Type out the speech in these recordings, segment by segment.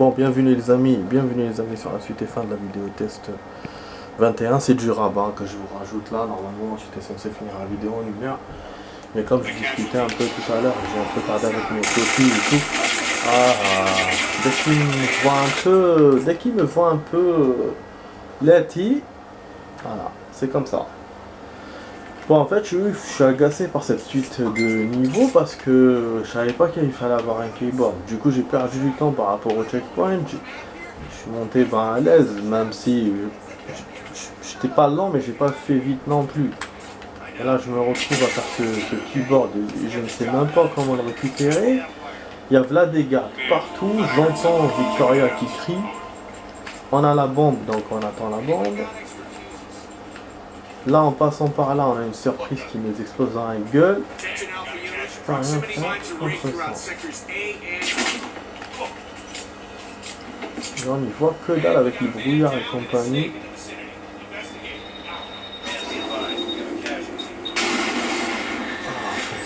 Bon, bienvenue les amis sur la suite et fin de la vidéo test 21. C'est du rabat que je vous rajoute là. Normalement, j'étais censé finir la vidéo en 1 heure. Mais comme je discutais un peu tout à l'heure, j'ai un peu tardé avec mes copines et tout. Dès qu'ils me voient un peu lati, voilà, c'est comme ça. Bon, en fait, je suis agacé par cette suite de niveau parce que je savais pas qu'il fallait avoir un keyboard. Du coup, j'ai perdu du temps par rapport au checkpoint. Je suis monté à l'aise, même si j'étais pas lent, mais j'ai pas fait vite non plus. Et là, je me retrouve à faire ce keyboard et je ne sais même pas comment le récupérer. Il y a là des gardes partout. J'entends Victoria qui crie. On a la bombe, donc on attend la bombe. Là, en passant par là, on a une surprise qui nous explose dans la gueule. Je peux rien faire contre ça. On n'y voit que dalle avec le brouillard et compagnie.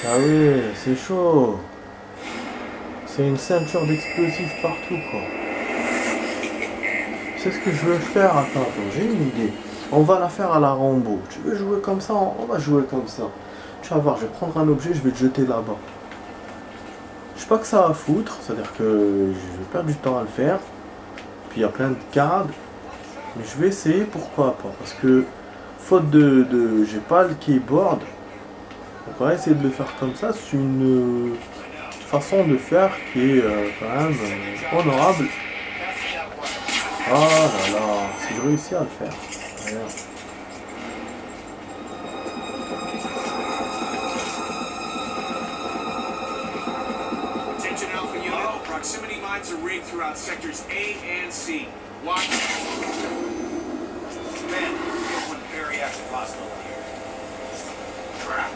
Ah oui, c'est chaud. C'est une ceinture d'explosifs partout, quoi. C'est ce que je veux faire. Attends, j'ai une idée. On va la faire à la Rambo. Tu veux jouer comme ça? On va jouer comme ça. Tu vas voir, je vais prendre un objet, je vais te jeter là-bas. Je sais pas que ça va foutre, c'est-à-dire que je vais perdre du temps à le faire. Puis il y a plein de gardes. Mais je vais essayer, pourquoi pas. Parce que, faute j'ai pas le keyboard. Donc on va essayer de le faire comme ça. C'est une façon de faire qui est quand même honorable. Oh là là, si je réussis à le faire. Regarde. Attention Alpha Unit, proximity mines are rigged throughout sectors A and C. Watch. Man, one very active hostile here. Trap.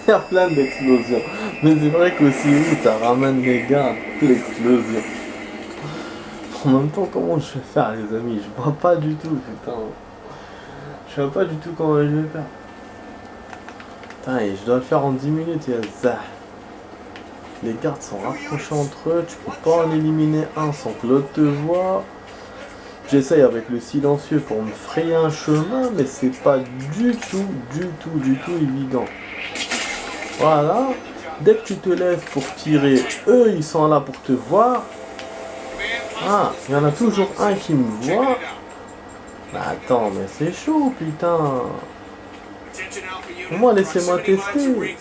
Il y a plein d'explosions. Mais c'est vrai qu'aussi, oui, ça ramène les gars, l'explosion. En même temps, comment je vais faire, les amis? Je vois pas du tout, putain. Je vois pas du tout comment je vais faire. Putain, et je dois le faire en 10 minutes, et ça. Les gardes sont rapprochés entre eux, tu peux pas en éliminer un sans que l'autre te voit. J'essaye avec le silencieux pour me frayer un chemin, mais c'est pas du tout évident. Voilà, dès que tu te lèves pour tirer, eux ils sont là pour te voir. Ah, il y en a toujours un qui me voit. Mais attends, mais c'est chaud, putain. Moi, laissez-moi tester.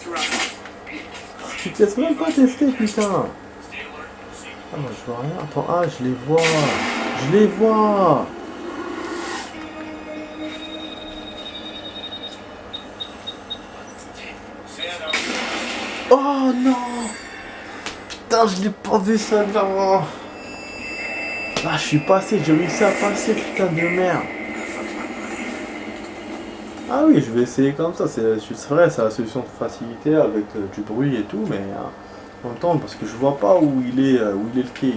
Tu te laisses même pas tester, putain. Ah, moi je vois rien. Attends, ah, je les vois. Je les vois. Oh non. Putain, je l'ai pas vu ça là. Ah, je suis passé, j'ai réussi à passer, putain de merde. Ah oui, je vais essayer comme ça, c'est vrai, c'est la solution de facilité avec du bruit et tout, mais en même temps, parce que je vois pas où il est le quai,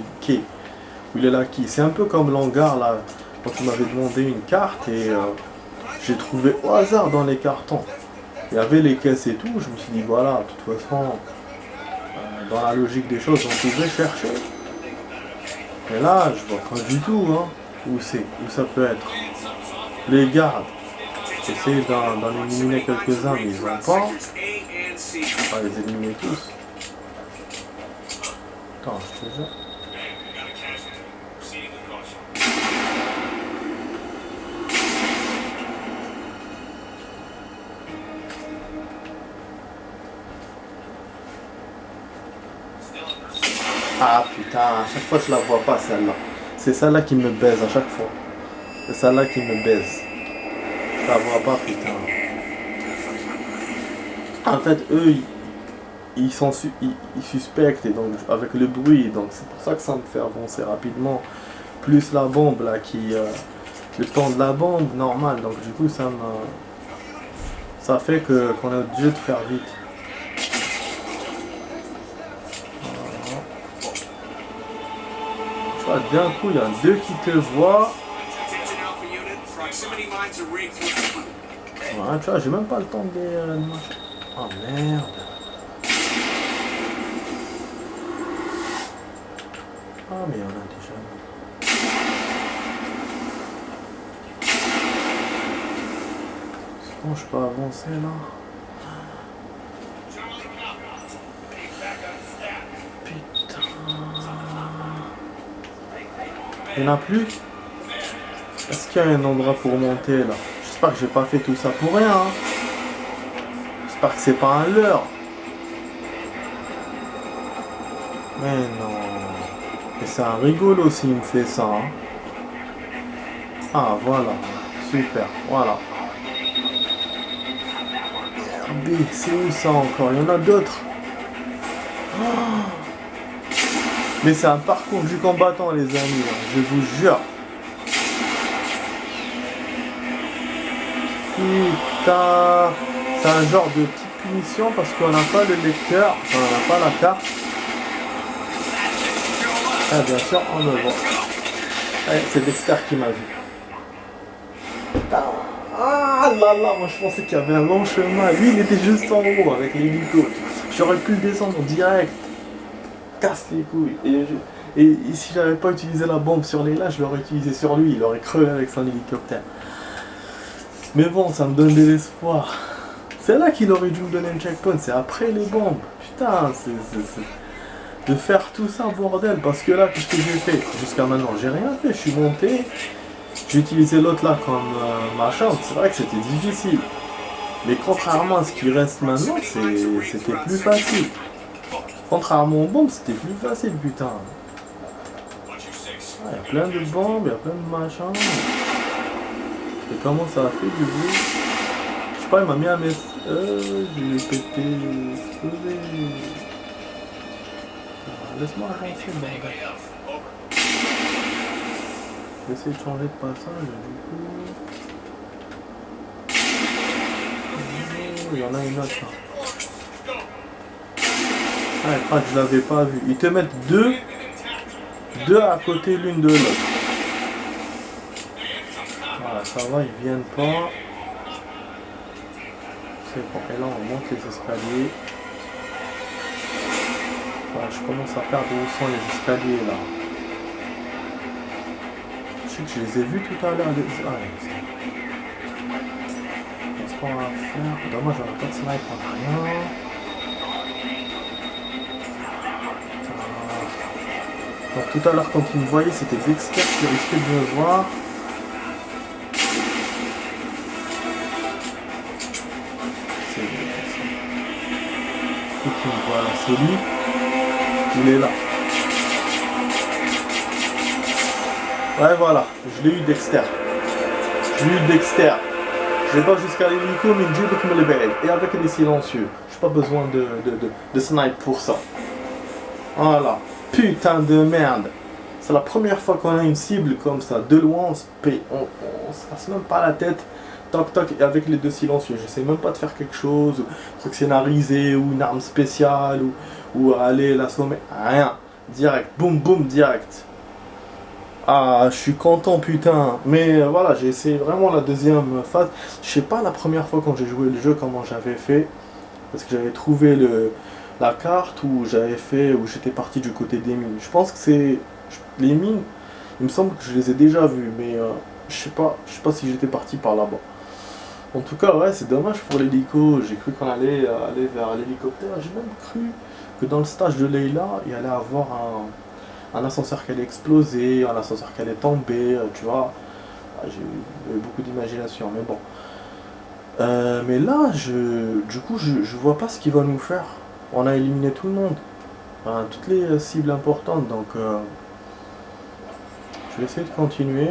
où il est la quai. C'est un peu comme l'hangar là, quand tu m'avais demandé une carte et j'ai trouvé au hasard dans les cartons. Il y avait les caisses et tout, je me suis dit voilà, de toute façon, dans la logique des choses, on pouvait chercher. Mais là, je vois pas du tout où ça peut être. Les gardes, j'essaie d'en éliminer quelques-uns, mais ils ont pas. On va les éliminer tous. Attends, je te jure. Ah putain, à chaque fois je la vois pas celle-là. C'est celle-là qui me baise à chaque fois. C'est celle-là qui me baise. Je la vois pas, putain. En fait, eux, ils suspectent, et donc avec le bruit, donc c'est pour ça que ça me fait avancer rapidement. Plus la bombe là le temps de la bombe normal, donc du coup ça fait qu'on est obligé de faire vite. Tu vois, d'un coup il y a deux qui te voient. Ouais, tu vois, j'ai même pas le temps de machin. Oh merde. Ah, mais il y en a déjà. C'est bon, je peux avancer là. Putain. Il n'y en a plus? Est-ce qu'il y a un endroit pour monter là? J'espère que j'ai pas fait tout ça pour rien. Hein. J'espère que c'est pas un leurre. Mais non. Et c'est un rigolo s'il me fait ça. Hein. Ah voilà. Super. Voilà. B, c'est où ça encore? Il y en a d'autres. Oh. Mais c'est un parcours du combattant les amis. Je vous jure. Putain. C'est un genre de petite punition parce qu'on n'a pas le lecteur. Enfin, on n'a pas la carte. Ah bien sûr, on le voit. Ouais, c'est Dexter qui m'a vu. Ah là là, moi je pensais qu'il y avait un long chemin. Lui, il était juste en haut avec l'hélico. J'aurais pu le descendre direct. Casse les couilles. Et si j'avais pas utilisé la bombe sur les là, je l'aurais utilisé sur lui. Il aurait crevé avec son hélicoptère. Mais bon, ça me donne de l'espoir. C'est là qu'il aurait dû me donner un checkpoint. C'est après les bombes. Putain, c'est... De faire tout ça, bordel. Parce que là, qu'est-ce que j'ai fait? Jusqu'à maintenant, j'ai rien fait. Je suis monté. J'ai utilisé l'autre là comme machin, c'est vrai que c'était difficile. Mais contrairement à ce qui reste maintenant, c'était plus facile. Contrairement aux bombes, c'était plus facile, putain. Il y a plein de bombes, il y a plein de machins. Et comment ça a fait du coup? Je sais pas, il m'a mis un message. J'ai pété. Explosé. Laisse-moi avancer, bordel. Je vais essayer de changer de passage du coup. Oh, il y en a une autre là. Ah, je crois que je l'avais pas vu. Ils te mettent deux à côté l'une de l'autre. Voilà, ça va, ils viennent pas. C'est bon. Et là on monte les escaliers. Voilà, je commence à perdre où sont les escaliers là. Je les ai vus tout à l'heure. Ah, qu'est-ce qu'on va faire? Dommage, on n'a pas de snipe, on n'a rien. Donc tout à l'heure, quand il me voyait, c'était Dexter qui risquait de me voir. C'est qui me voit là, c'est lui. Il est là. Ouais, voilà, je l'ai eu Dexter. Je l'ai eu Dexter. Je vais pas jusqu'à l'hélico, mais Dieu me le belle. Et avec les silencieux. J'ai pas besoin de snipe pour ça. Voilà. Putain de merde. C'est la première fois qu'on a une cible comme ça. De loin, on se casse même pas la tête. Toc toc, et avec les deux silencieux. J'essaie même pas de faire quelque chose, un truc scénarisé, ou une arme spéciale, ou aller l'assommer. Rien. Direct. Boum boum, direct. Ah, je suis content, putain. Mais voilà, j'ai essayé vraiment la deuxième phase. Je sais pas la première fois quand j'ai joué le jeu comment j'avais fait. Parce que j'avais trouvé la carte où j'avais fait, où j'étais parti du côté des mines. Je pense que c'est... Les mines, il me semble que je les ai déjà vues. Mais je sais pas si j'étais parti par là-bas. En tout cas, ouais, c'est dommage pour l'hélico. J'ai cru qu'on allait aller vers l'hélicoptère. J'ai même cru que dans le stage de Leila, il allait avoir un ascenseur qui allait exploser, un ascenseur qui allait tomber, tu vois. J'ai eu beaucoup d'imagination, mais bon. Mais là, du coup, je vois pas ce qu'il va nous faire. On a éliminé tout le monde. Enfin, toutes les cibles importantes, donc... je vais essayer de continuer.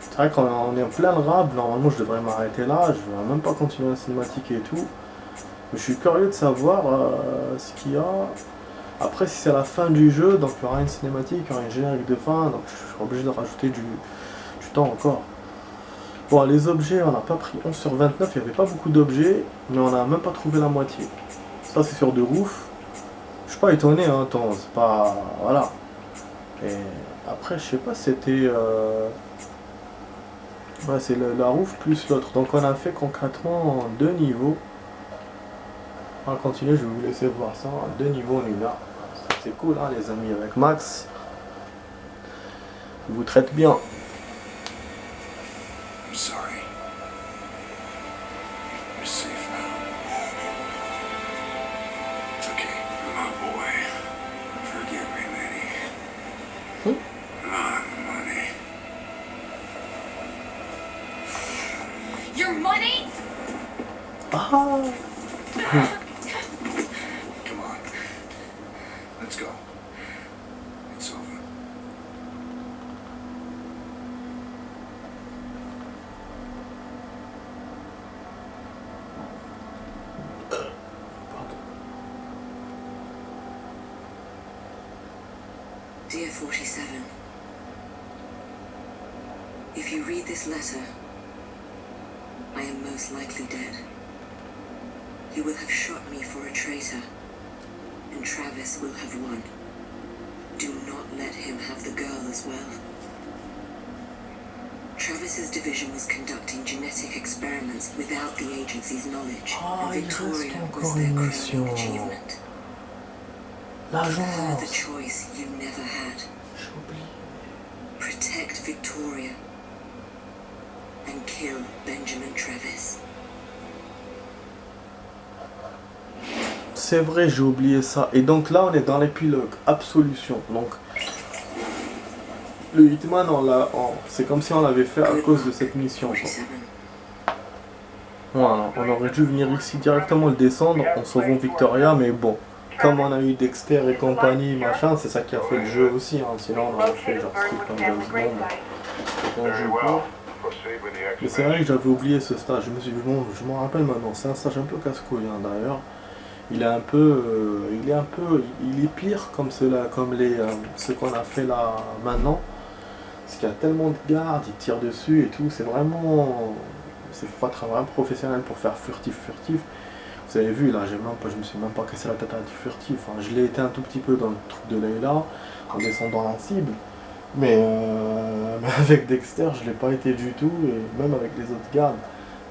C'est vrai qu'on est en plein rab, normalement je devrais m'arrêter là, je vais même pas continuer la cinématique et tout. Mais je suis curieux de savoir ce qu'il y a. Après, si c'est la fin du jeu, donc il y aura une cinématique, il y aura une générique de fin, donc je serai obligé de rajouter du temps encore. Bon, les objets, on n'a pas pris 11 sur 29, il n'y avait pas beaucoup d'objets, mais on n'a même pas trouvé la moitié. Ça, c'est sur de roof. Je suis pas étonné, hein, c'est pas... Voilà. Et après, je sais pas si c'était... Ouais, c'est la roof plus l'autre. Donc on a fait concrètement 2 niveaux. On va continuer, je vais vous laisser voir ça. 2 niveaux là. C'est cool hein les amis, avec Max. Il vous traite bien. I'm sorry. You're safe now. It's okay. My boy. Forgive me, Manny. Money. Your money? Ah. Come on. Let's go. It's over. Dear 47, if you read this letter, I am most likely dead. You will have shot me for a traitor, and Travis will have won. Do not let him have the girl as well. Travis's division was conducting genetic experiments without the agency's knowledge, Ah, and il reste Victoria was encore their une crowning mission. achievement. Give her the L'agence. choice you never had. J'oublie. Protect Victoria and kill Benjamin Travis. C'est vrai, j'ai oublié ça. Et donc là, on est dans l'épilogue, Absolution. Donc, le Hitman, c'est comme si on l'avait fait à cause de cette mission. Quoi. 47. Voilà, on aurait dû venir ici directement le descendre en sauvant Victoria, mais bon. Comme on a eu Dexter et compagnie, machin, c'est ça qui a fait le jeu aussi. Hein. Sinon, on aurait fait genre truc comme James Bond. Un jeu court. Mais c'est vrai que j'avais oublié ce stage. Je me suis dit, bon, je m'en rappelle maintenant. C'est un stage un peu casse-couille hein, d'ailleurs. Il est pire comme ceux-là, comme ceux qu'on a fait là maintenant. Parce qu'il y a tellement de gardes, ils tirent dessus et tout. C'est vraiment, faut être vraiment professionnel pour faire furtif. Vous avez vu là, je me suis même pas cassé la tête à du furtif. Enfin, je l'ai été un tout petit peu dans le truc de Layla, en descendant la cible. Mais avec Dexter, je l'ai pas été du tout. Et même avec les autres gardes,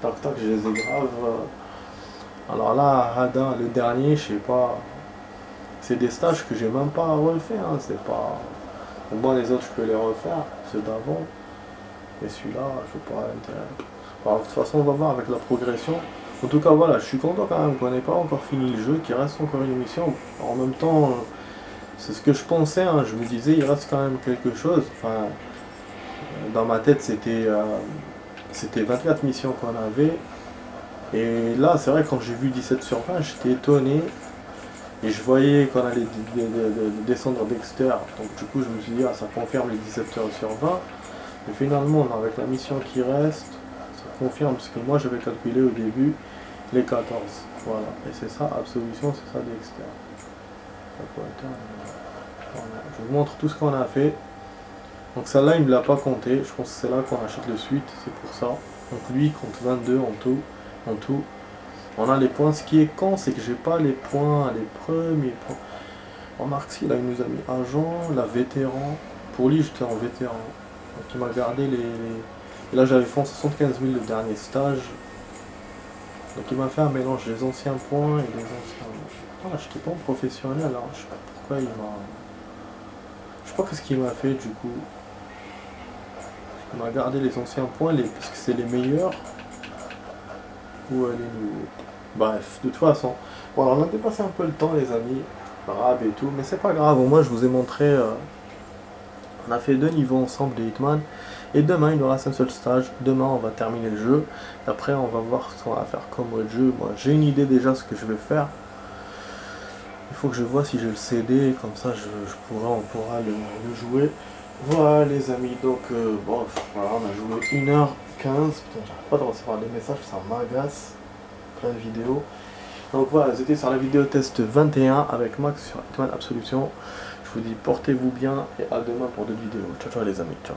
tac, je les ai grave. Alors là, Hada, le dernier, je sais pas. C'est des stages que j'ai même pas refait. Hein. C'est pas. Au moins les autres, je peux les refaire, ceux d'avant. Et celui-là, je sais pas. Alors, de toute façon, on va voir avec la progression. En tout cas, voilà, je suis content quand même qu'on n'ait pas encore fini le jeu, qu'il reste encore une émission. En même temps, c'est ce que je pensais. Hein. Je me disais, il reste quand même quelque chose. Enfin, dans ma tête, c'était 24 missions qu'on avait. Et là, c'est vrai, quand j'ai vu 17/20, j'étais étonné. Et je voyais qu'on allait descendre Dexter. Donc du coup, je me suis dit, ah, ça confirme les 17/20. Et finalement, avec la mission qui reste, ça confirme ce que moi j'avais calculé au début, les 14. Voilà. Et c'est ça, Absolution, c'est ça Dexter. Voilà. Je vous montre tout ce qu'on a fait. Donc celle-là, il ne me l'a pas compté. Je pense que c'est là qu'on achète le suite, c'est pour ça. Donc lui, il compte 22 en tout. On a les points. Ce qui est con, c'est que j'ai pas les points, les premiers points. Remarque si là, il nous a mis agent, la vétéran. Pour lui, j'étais en vétéran. Donc il m'a gardé les... Et là, j'avais fait en 75 000 le dernier stage. Donc il m'a fait un mélange des anciens points et des anciens... Ah, j'étais pas en professionnel, alors je sais pas pourquoi il m'a... Je sais pas qu'est-ce qu'il m'a fait du coup. Il m'a gardé les anciens points, parce que c'est les meilleurs. Ou les nouveaux. Bref, de toute façon. Bon, alors on a dépassé un peu le temps les amis. Rab et tout, mais c'est pas grave. Au moins je vous ai montré... On a fait 2 niveaux ensemble de Hitman. Et demain, il nous reste un seul stage. Demain, on va terminer le jeu. Après, on va voir ce qu'on va faire comme mode jeu. Moi, j'ai une idée déjà ce que je vais faire. Il faut que je vois si j'ai le CD. Comme ça, on pourra le jouer. Voilà, les amis. Donc, bon, voilà, on a joué 1h15. Putain, j'arrête pas de recevoir des messages. Ça m'agace. Plein de vidéos. Donc voilà, c'était sur la vidéo test 21 avec Max sur Hitman Absolution. Je vous dis portez-vous bien et à demain pour d'autres vidéos. Ciao ciao les amis, ciao.